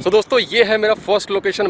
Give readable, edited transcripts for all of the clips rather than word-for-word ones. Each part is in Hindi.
सो दोस्तों ये है मेरा फर्स्ट लोकेशन।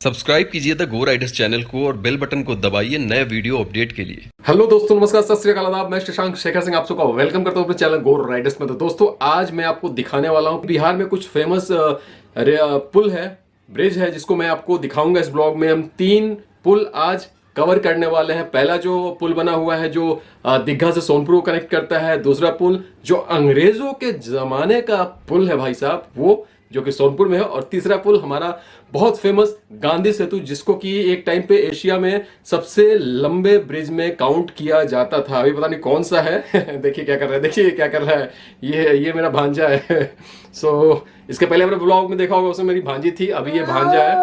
सब्सक्राइब कीजिए द गो राइडर्स चैनल को और बेल बटन को दबाइए नए वीडियो अपडेट के लिए। हेलो दोस्तों, नमस्कार, सत श्री अकाल, आदाब। मैं शशांक शेखर सिंह आप सबका वेलकम करता हूं अपने चैनल गो राइडर्स में। तो दोस्तों आज मैं आपको दिखाने वाला हूं बिहार में कुछ फेमस पुल है, ब्रिज है, जिसको मैं आपको दिखाऊंगा इस ब्लॉग में। हम 3 पुल आज कवर करने वाले हैं। पहला जो पुल बना हुआ है जो दीघा से सोनपुर को कनेक्ट करता है, दूसरा पुल जो अंग्रेजों के जमाने का पुल है भाई साहब, वो जो कि सोनपुर में है, और तीसरा पुल हमारा बहुत फेमस गांधी सेतु, जिसको कि एक टाइम पे एशिया में सबसे लंबे ब्रिज में काउंट किया जाता था। अभी पता नहीं कौन सा है देखिए क्या कर रहा है, देखिए क्या कर रहा है, ये मेरा भांजा है सो इसके पहले मैंने ब्लॉग में देखा होगा, उसमें मेरी भांजी थी, अभी ये भांजा है।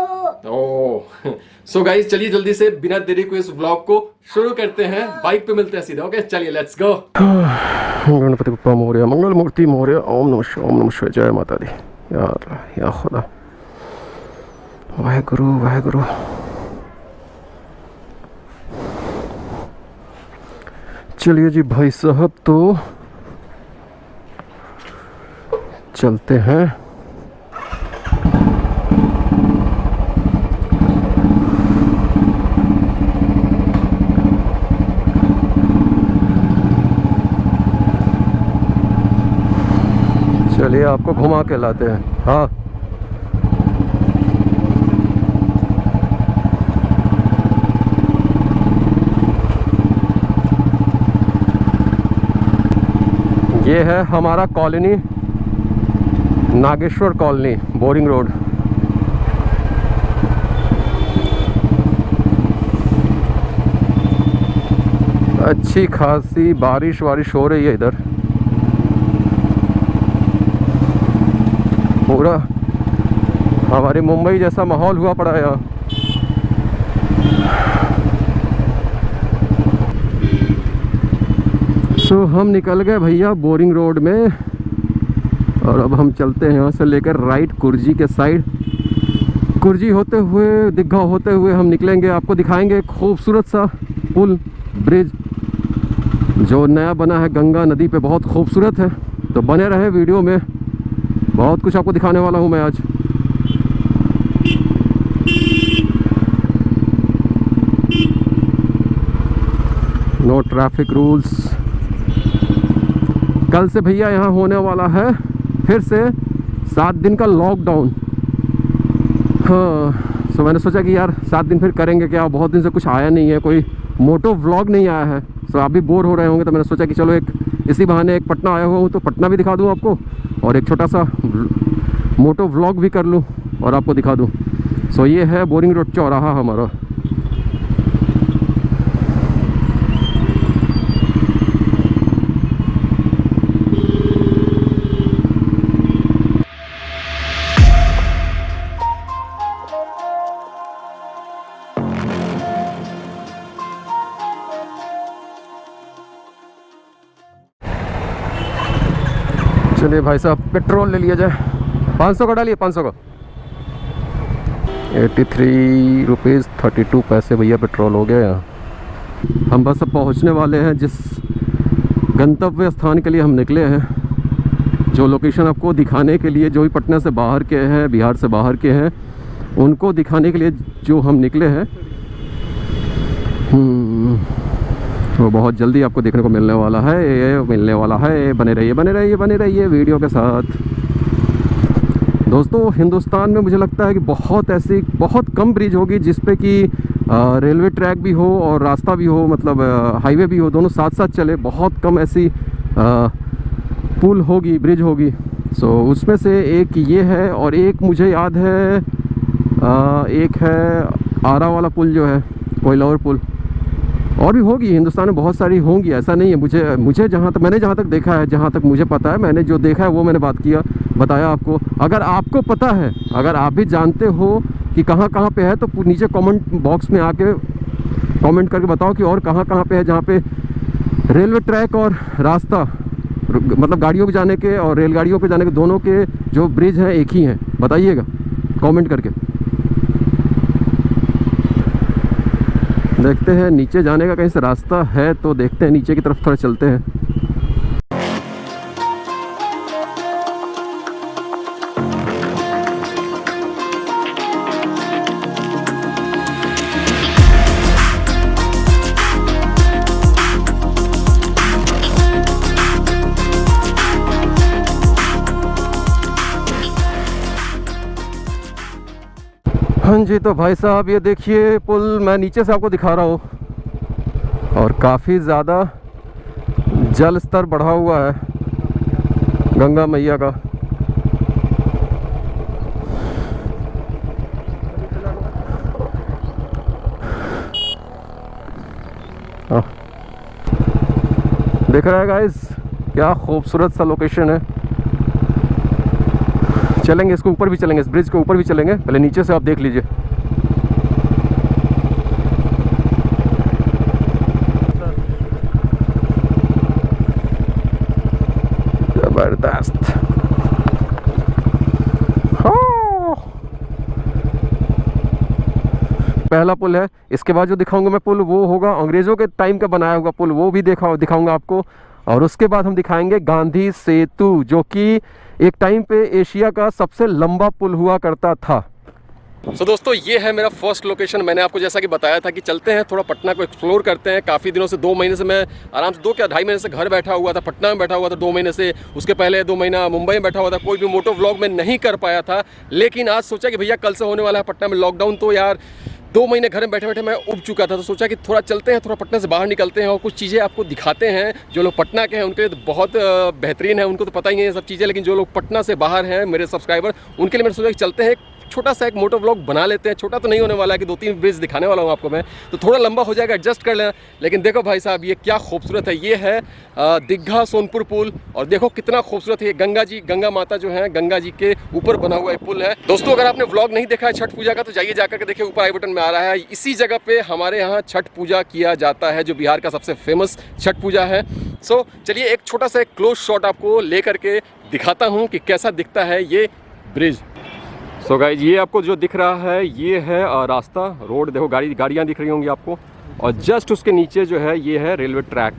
ओह सो गाइस, चलिए जल्दी से बिना देरी को इस ब्लॉग को शुरू करते हैं। बाइक पे मिलते हैं सीधा। ओके चलिए, लेट्स गो। गणपति बप्पा मोरया, मंगल मूर्ति मोरया, ओम नमः शिवाय, जय माता दी। या खुदा, वाहेगुरु वाहेगुरु। चलिए जी भाई साहब, तो चलते हैं। चलिए आपको घुमा के लाते हैं। हाँ ये है हमारा colony, Nageshwar colony, boring road. अच्छी खासी बारिश हो रही है इधर। पूरा हमारी मुंबई जैसा माहौल हुआ पड़ा है यहाँ। सो हम निकल गए भैया बोरिंग रोड में, और अब हम चलते हैं यहाँ से लेकर राइट कुर्जी के साइड। कुर्जी होते हुए, दीघा होते हुए हम निकलेंगे। आपको दिखाएंगे खूबसूरत सा पुल, ब्रिज जो नया बना है गंगा नदी पे, बहुत खूबसूरत है। तो बने रहे वीडियो में, बहुत कुछ आपको दिखाने वाला हूँ मैं आज। No traffic rules. कल से भैया यहाँ होने वाला है फिर से 7 दिन का लॉकडाउन। हाँ, सो मैंने सोचा कि यार 7 दिन फिर करेंगे क्या, बहुत दिन से कुछ आया नहीं है, कोई मोटो व्लॉग नहीं आया है। सो आप भी बोर हो रहे होंगे, तो मैंने सोचा कि चलो एक इसी बहाने एक पटना आया हुआ हूँ तो पटना भी दिखा दूँ आपको, और एक छोटा सा मोटो व्लॉग भी कर लूँ और आपको दिखा दूँ। सो ये है बोरिंग रोड चौराहा हमारा। चलिए भाई साहब, पेट्रोल ले लिया जाए। 500 का डालिए, 500 का। 83 रुपीज़ 32 पैसे भैया पेट्रोल हो गया यहाँ। हम बस अब पहुँचने वाले हैं जिस गंतव्य स्थान के लिए हम निकले हैं, जो लोकेशन आपको दिखाने के लिए, जो भी पटना से बाहर के हैं, बिहार से बाहर के हैं, उनको दिखाने के लिए जो हम निकले हैं। तो बहुत जल्दी आपको देखने को मिलने वाला है, ये मिलने वाला है। बने रहिए वीडियो के साथ। दोस्तों हिंदुस्तान में मुझे लगता है कि बहुत कम ब्रिज होगी जिस पे कि रेलवे ट्रैक भी हो और रास्ता भी हो, मतलब हाईवे भी हो, दोनों साथ साथ चले। बहुत कम ऐसी पुल होगी, ब्रिज होगी। सो उसमें से एक ये है, और एक मुझे याद है एक है आरा वाला पुल जो है, कोयलावर पुल, और भी होगी, हिंदुस्तान में बहुत सारी होंगी, ऐसा नहीं है। मुझे जहाँ तक, मैंने जहाँ तक देखा है, जहाँ तक मुझे पता है, मैंने जो देखा है वो मैंने बताया आपको। अगर आपको पता है, अगर आप भी जानते हो कि कहाँ कहाँ पे है, तो नीचे कमेंट बॉक्स में आके कमेंट करके बताओ कि और कहाँ कहाँ पे है जहाँ पे रेलवे ट्रैक और रास्ता, मतलब गाड़ियों के जाने के और रेलगाड़ियों के जाने के दोनों के जो ब्रिज हैं एक ही हैं। बताइएगा कमेंट करके। देखते हैं नीचे जाने का कहीं से रास्ता है तो देखते हैं, नीचे की तरफ थोड़ा चलते हैं। हाँ जी, तो भाई साहब ये देखिए पुल मैं नीचे से आपको दिखा रहा हूँ और काफ़ी ज़्यादा जल स्तर बढ़ा हुआ है गंगा मैया का। देख रहा है गाइस, क्या खूबसूरत सा लोकेशन है। चलेंगे इसको ऊपर भी चलेंगे, इस ब्रिज के ऊपर भी चलेंगे, पहले नीचे से आप देख लीजिए। जबरदस्त। पहला पुल है, इसके बाद जो दिखाऊंगा मैं पुल वो होगा अंग्रेज़ों के टाइम का बनाया हुआ पुल, वो भी दिखाऊंगा आपको। और उसके बाद हम दिखाएंगे गांधी सेतु, जो कि एक टाइम पे एशिया का सबसे लंबा पुल हुआ करता था। तो दोस्तों ये है मेरा फर्स्ट लोकेशन। मैंने आपको जैसा कि बताया था कि चलते हैं थोड़ा पटना को एक्सप्लोर करते हैं। काफ़ी दिनों से, 2 महीने से मैं आराम से 2-2.5 महीने से घर बैठा हुआ था, पटना में बैठा हुआ था 2 महीने से। उसके पहले 2 महीना मुंबई में बैठा हुआ था, कोई भी मोटो व्लॉग में नहीं कर पाया था। लेकिन आज सोचा कि भैया कल से होने वाला है पटना में लॉकडाउन, तो यार 2 महीने घर में बैठे बैठे मैं उब चुका था, तो सोचा कि थोड़ा चलते हैं, थोड़ा पटना से बाहर निकलते हैं और कुछ चीज़ें आपको दिखाते हैं। जो लोग पटना के हैं उनके लिए तो बहुत बेहतरीन है, उनको तो पता ही है ये सब चीज़ें, लेकिन जो लोग पटना से बाहर हैं मेरे सब्सक्राइबर, उनके लिए मैंने सोचा कि चलते हैं, छोटा सा एक मोटो व्लॉग बना लेते हैं। छोटा तो नहीं होने वाला है कि 2-3 ब्रिज दिखाने वाला हूँ आपको मैं, तो थोड़ा लंबा हो जाएगा, एडजस्ट कर लेना। लेकिन देखो भाई साहब ये क्या खूबसूरत है, ये है दीघा सोनपुर पुल। और देखो कितना खूबसूरत है, गंगा जी, गंगा माता जो है, गंगा जी के ऊपर बना हुआ एक पुल है। दोस्तों अगर आपने व्लॉग नहीं देखा है छठ पूजा का तो जाइए जाकर के देखिए, ऊपर आई बटन में आ रहा है। इसी जगह पे हमारे यहाँ छठ पूजा किया जाता है, जो बिहार का सबसे फेमस छठ पूजा है। सो चलिए एक छोटा सा एक क्लोज शॉट आपको लेकर के दिखाता हूँ कि कैसा दिखता है ये ब्रिज। सो गाइज ये आपको जो दिख रहा है ये है रास्ता, रोड। देखो गाड़ियाँ दिख रही होंगी आपको, और जस्ट उसके नीचे जो है ये है रेलवे ट्रैक।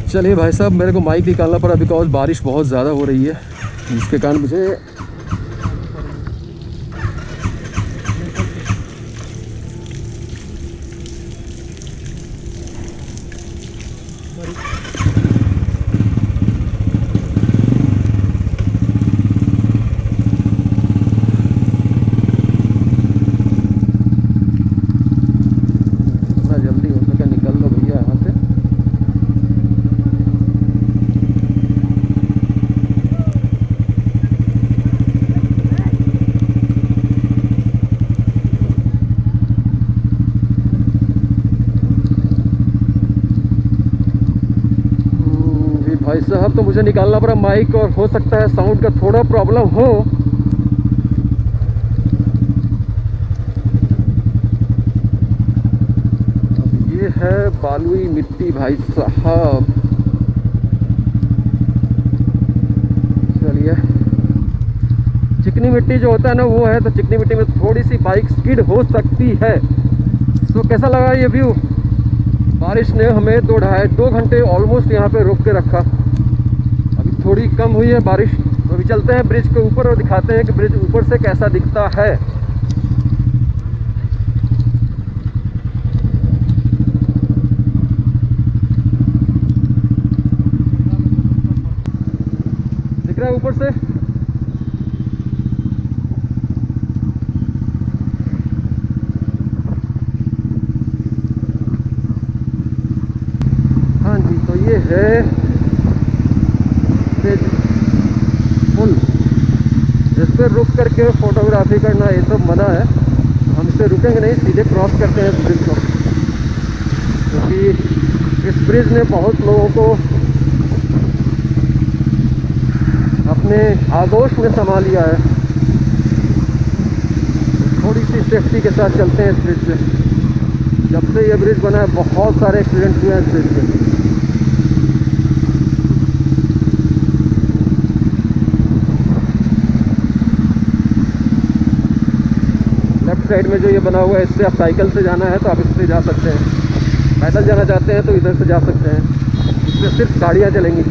चलिए भाई साहब, मेरे को माइक निकालना पड़ा बिकॉज बारिश बहुत ज़्यादा हो रही है, जिसके कारण मुझे जल्दी हो सके निकल लो भैया यहाँ से। भाई साहब तो मुझे निकालना पड़ा माइक, और हो सकता है साउंड का थोड़ा प्रॉब्लम हो। अब ये है बालुई मिट्टी भाई साहब। चलिए, चिकनी मिट्टी जो होता है ना वो है, तो चिकनी मिट्टी में थोड़ी सी बाइक स्किड हो सकती है। तो कैसा लगा ये व्यू? बारिश ने हमें 2 घंटे ऑलमोस्ट यहाँ पे रोक के रखा। अभी थोड़ी कम हुई है बारिश, तो अभी चलते हैं ब्रिज के ऊपर और दिखाते हैं कि ब्रिज ऊपर से कैसा दिखता है। दिख रहा है ऊपर से? तो ये है पुल, जिस पर रुक करके फोटोग्राफी करना ये सब मना है। हम इस पर रुकेंगे नहीं, सीधे क्रॉस करते हैं इस ब्रिज को, क्योंकि इस ब्रिज ने बहुत लोगों को अपने आगोश में समा लिया है। थोड़ी सी सेफ्टी के साथ चलते हैं इस ब्रिज पे। जब से ये ब्रिज बना है बहुत सारे एक्सीडेंट हुए हैं इस ब्रिज पे। लेफ्ट साइड में जो ये बना हुआ है, इससे आप साइकिल से जाना है तो आप इससे जा सकते हैं, पैदल जाना चाहते हैं तो इधर से जा सकते हैं। इसमें सिर्फ गाड़ियाँ चलेंगी।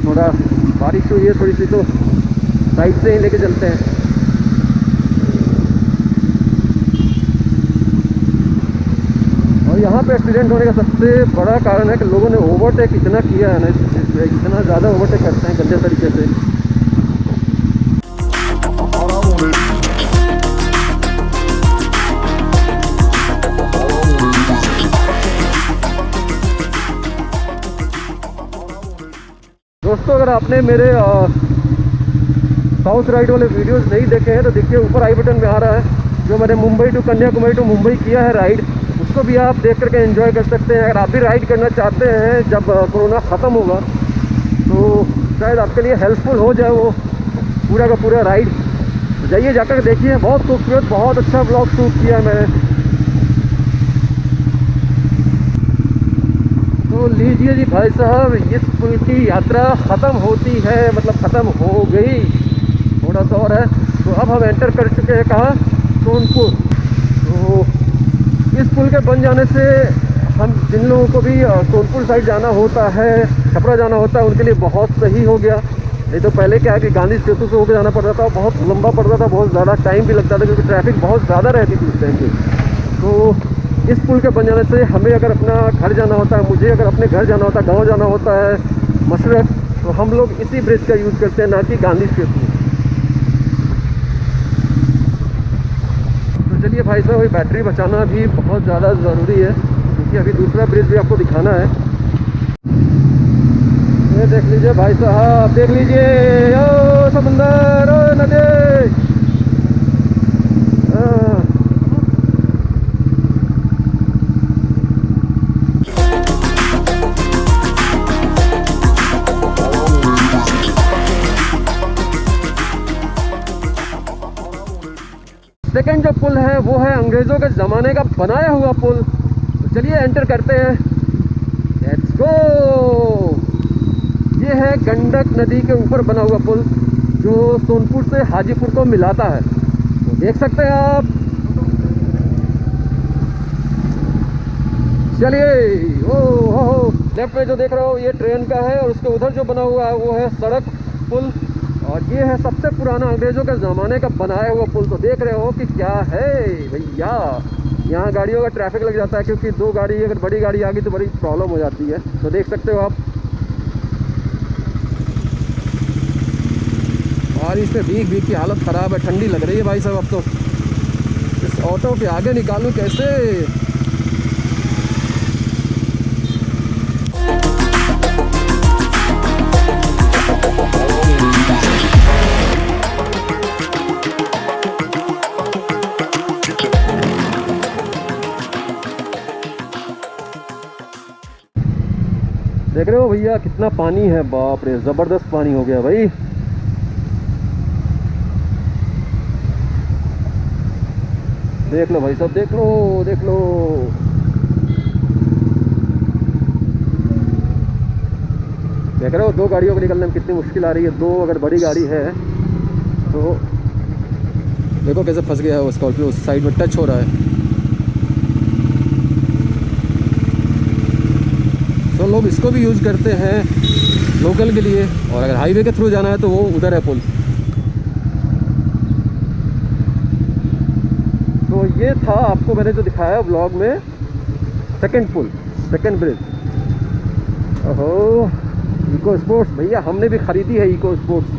थोड़ा बारिश हुई है थोड़ी सी, तो साइड से ही लेके चलते हैं। और यहाँ पे एक्सीडेंट होने का सबसे बड़ा कारण है कि लोगों ने ओवरटेक इतना किया है ना, इतना ज़्यादा ओवरटेक करते हैं गंदे तरीके से। दोस्तों, अगर आपने मेरे साउथ राइड वाले वीडियोस नहीं देखे हैं तो देखिए, ऊपर आई बटन में आ रहा है जो मैंने मुंबई टू कन्याकुमारी टू मुंबई किया है राइड, उसको भी आप देख करके एंजॉय कर सकते हैं। अगर आप भी राइड करना चाहते हैं जब कोरोना ख़त्म होगा तो शायद आपके लिए हेल्पफुल हो जाए वो पूरा का पूरा राइड। तो जाइए, जाकर देखिए, बहुत खूबसूरत, बहुत अच्छा ब्लॉग शूट किया मैंने। तो लीजिए जी भाई साहब, इस पुल की यात्रा ख़त्म होती है, मतलब ख़त्म हो गई, थोड़ा सा और है। तो अब हम एंटर कर चुके हैं कहाँ, सोनपुर। तो इस पुल के बन जाने से हम जिन लोगों को भी सोनपुर साइड जाना होता है, छपरा जाना होता है, उनके लिए बहुत सही हो गया। नहीं तो पहले क्या है कि गांधी सेतु से होकर जाना पड़ता था, बहुत लंबा पड़ता था, बहुत ज़्यादा टाइम भी लगता था क्योंकि ट्रैफिक बहुत ज़्यादा रहती थी उस टाइम पे। तो इस पुल के बन जाने से हमें अगर अपना घर जाना होता है, मुझे अगर अपने घर जाना होता है, गांव जाना होता है मशरक, तो हम लोग इसी ब्रिज का यूज़ करते हैं, ना कि गांधी सेतु। तो चलिए भाई साहब, ये बैटरी बचाना भी बहुत ज़्यादा ज़रूरी है, क्योंकि अभी दूसरा ब्रिज भी आपको दिखाना है। ये देख लीजिए भाई साहब, देख लीजिए, ओ समुंदर, ओ नदी। सेकेंड जो पुल है वो है अंग्रेज़ों के ज़माने का बनाया हुआ पुल। तो चलिए एंटर करते हैं, लेट्स गो। ये है गंडक नदी के ऊपर बना हुआ पुल जो सोनपुर से हाजीपुर को मिलाता है। तो देख सकते हैं आप। चलिए, ओ लेफ्ट में जो देख रहे हो ये ट्रेन का है, और उसके उधर जो बना हुआ है वो है सड़क पुल, और ये है सबसे पुराना अंग्रेज़ों के ज़माने का बनाया हुआ पुल। तो देख रहे हो कि क्या है भैया, यहाँ गाड़ियों का ट्रैफिक लग जाता है, क्योंकि दो गाड़ी, अगर बड़ी गाड़ी आ गई तो बड़ी प्रॉब्लम हो जाती है। तो देख सकते हो आप, बारिश में भीग भीग की हालत ख़राब है, ठंडी लग रही है भाई साहब। अब तो इस ऑटो के आगे निकालूं कैसे। देख रहे हो भैया कितना पानी है, बाप रे, ज़बरदस्त पानी हो गया भाई। देख लो भाई साहब, देख लो, देख लो। देख रहे हो दो गाड़ियों को निकलने में कितनी मुश्किल आ रही है। दो अगर बड़ी गाड़ी है तो देखो कैसे फंस गया है वो स्कॉर्पियो, उस साइड में टच हो रहा है। तो लोग इसको भी यूज़ करते हैं लोकल के लिए, और अगर हाईवे के थ्रू जाना है तो वो उधर है पुल। तो ये था आपको मैंने जो दिखाया व्लॉग में, सेकंड पुल, सेकंड ब्रिज। ओहो, इको स्पोर्ट्स भैया हमने भी ख़रीदी है इको स्पोर्ट्स।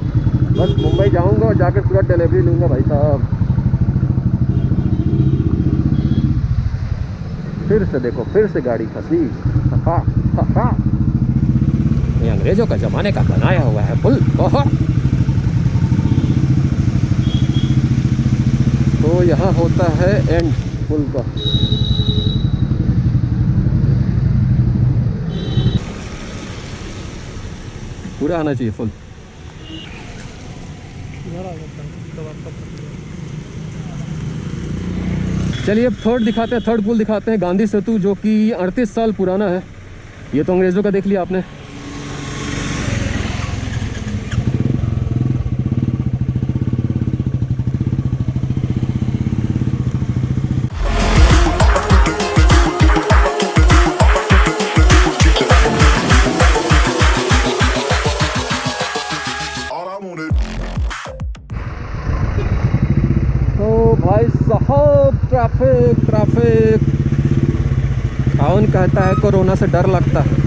बस मुंबई जाऊंगा और जाकर पूरा डिलीवरी लूँगा भाई साहब। फिर से देखो, फिर से गाड़ी फंसी। हा हा हा, ये अंग्रेजों का जमाने का बनाया हुआ है पुल। ओहो, तो यहाँ होता है एंड पुल का। पूरा आना चाहिए फुल। चलिए अब थर्ड दिखाते हैं, थर्ड पुल दिखाते हैं, गांधी सेतु, जो कि 38 साल पुराना है। ये तो अंग्रेज़ों का देख लिया आपने। तो भाई साहब, ट्रैफिक ट्रैफिक। कौन कहता है कोरोना से डर लगता है?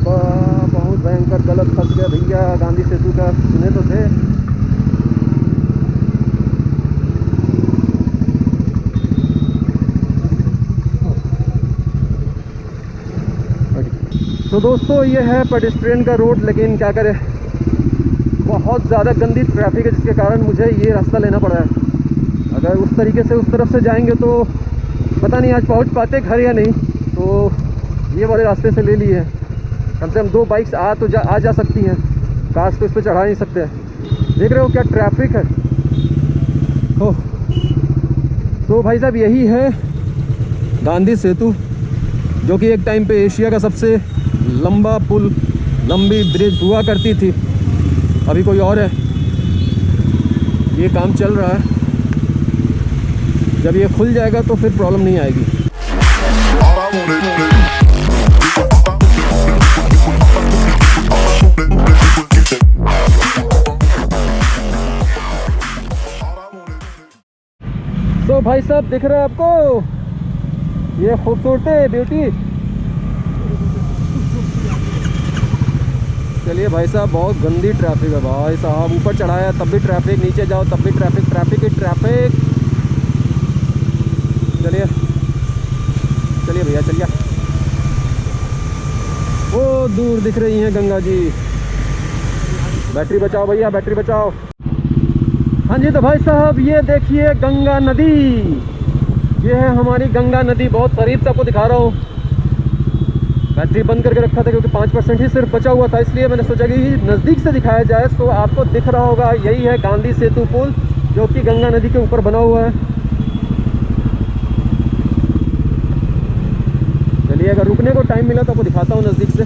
बहुत भयंकर गलत फंस गया भैया गांधी सेतु का, सुने तो थे। तो दोस्तों ये है पेडेस्ट्रियन का रोड, लेकिन क्या करें, बहुत ज़्यादा गंदी ट्रैफिक है, जिसके कारण मुझे ये रास्ता लेना पड़ा है। अगर उस तरीके से उस तरफ से जाएंगे तो पता नहीं आज पहुंच पाते घर या नहीं, तो ये वाले रास्ते से ले लिए हैं। कम से कम 2 बाइक्स आ जा सकती हैं, कार्स तो इस पर चढ़ा नहीं सकते। देख रहे हो क्या ट्रैफिक है। हो तो भाई साहब यही है गांधी सेतु, जो कि एक टाइम पे एशिया का सबसे लंबा पुल, लंबी ब्रिज हुआ करती थी। अभी कोई और है, ये काम चल रहा है। जब ये खुल जाएगा तो फिर प्रॉब्लम नहीं आएगी। तो भाई साहब दिख रहा है आपको ये खूबसूरती, ब्यूटी। चलिए भाई साहब, बहुत गंदी ट्रैफिक है भाई साहब। ऊपर चढ़ाया तब भी ट्रैफिक, नीचे जाओ तब भी ट्रैफिक, ट्रैफिक ही ट्रैफिक। चलिए चलिए भैया चलिए। वो दूर दिख रही हैं गंगा जी। बैटरी बचाओ भैया, बैटरी बचाओ। हाँ जी, तो भाई साहब ये देखिए गंगा नदी, ये है हमारी गंगा नदी। बहुत करीब से आपको दिखा रहा हूँ। बैटरी बंद करके रखा था क्योंकि 5% ही सिर्फ बचा हुआ था, इसलिए मैंने सोचा कि नज़दीक से दिखाया जाए। तो आपको दिख रहा होगा, यही है गांधी सेतु पुल, जो कि गंगा नदी के ऊपर बना हुआ है। चलिए अगर रुकने को टाइम मिला तो आपको दिखाता हूँ नज़दीक से,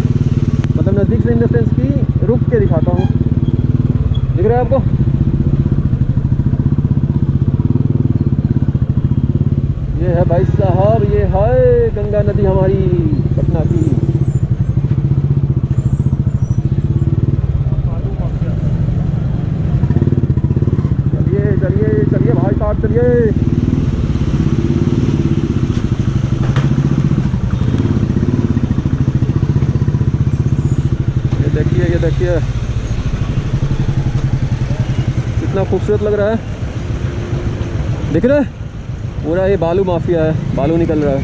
मतलब नज़दीक से इन द सेंस की रुक के दिखाता हूँ। दिख रहा है आपको? ये है भाई साहब, ये है गंगा नदी हमारी पटना की। चलिए चलिए चलिए भाई साहब चलिए। ये देखिए कितना खूबसूरत लग रहा है। दिख रहा है? पूरा ये बालू माफिया है, बालू निकल रहा है।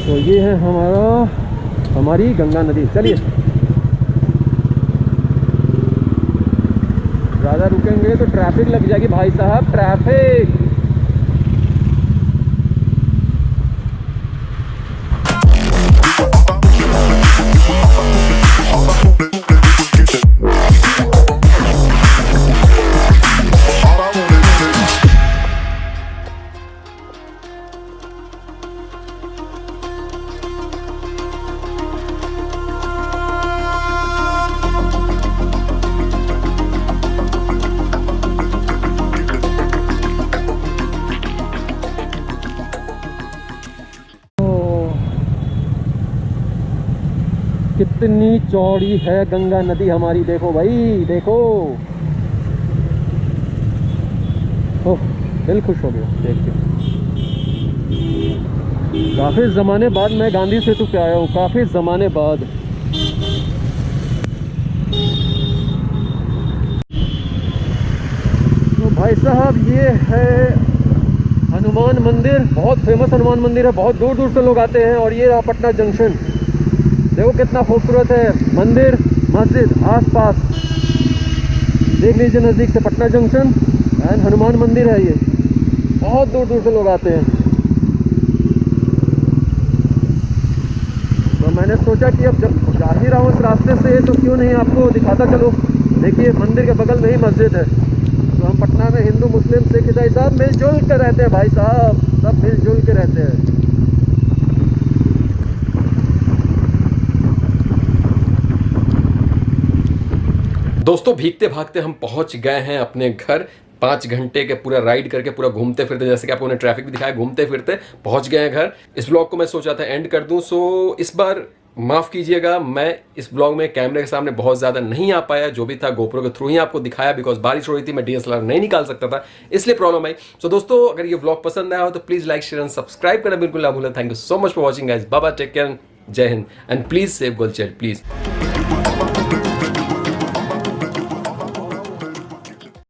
तो ये है हमारी गंगा नदी। चलिए ज़्यादा रुकेंगे तो ट्रैफिक लग जाएगी भाई साहब, ट्रैफिक। कितनी चौड़ी है गंगा नदी हमारी, देखो भाई देखो। ओह, दिल खुश हो गया देख के। काफी जमाने बाद मैं गांधी सेतु पे आया हूँ, काफी जमाने बाद। तो भाई साहब ये है हनुमान मंदिर, बहुत फेमस हनुमान मंदिर है, बहुत दूर दूर से लोग आते हैं। और ये रहा पटना जंक्शन, देखो कितना खूबसूरत है मंदिर, मस्जिद आसपास। देख लीजिए नज़दीक से पटना जंक्शन एंड हनुमान मंदिर है। ये बहुत दूर दूर से लोग आते हैं। तो मैंने सोचा कि अब जब जा ही रहा हूँ इस रास्ते से तो क्यों नहीं आपको दिखाता चलो। देखिए मंदिर के बगल में ही मस्जिद है। तो हम पटना में हिंदू मुस्लिम सिख ईसाई सब मिलजुल के रहते हैं भाई साहब, सब मिलजुल के रहते हैं। दोस्तों भीगते भागते हम पहुंच गए हैं अपने घर। 5 घंटे के पूरा राइड करके, पूरा घूमते फिरते, जैसे कि आपको ने ट्रैफिक भी दिखाया, घूमते फिरते पहुंच गए हैं घर। इस ब्लॉग को मैं सोचा था एंड कर दूं, सो इस बार माफ कीजिएगा, मैं इस ब्लॉग में कैमरे के सामने बहुत ज्यादा नहीं आ पाया। जो भी था गोप्रो के थ्रू ही आपको दिखाया, बिकॉज बारिश हो रही थी, मैं डीएसएलआर नहीं निकाल सकता था, इसलिए प्रॉब्लम आई। सो दोस्तों अगर ये ब्लॉग पसंद आया हो तो please like share and subscribe करना बिल्कुल ना भूलें। Thank you so much for watching guys, bye bye, take care, जय हिंद and please save gold child please.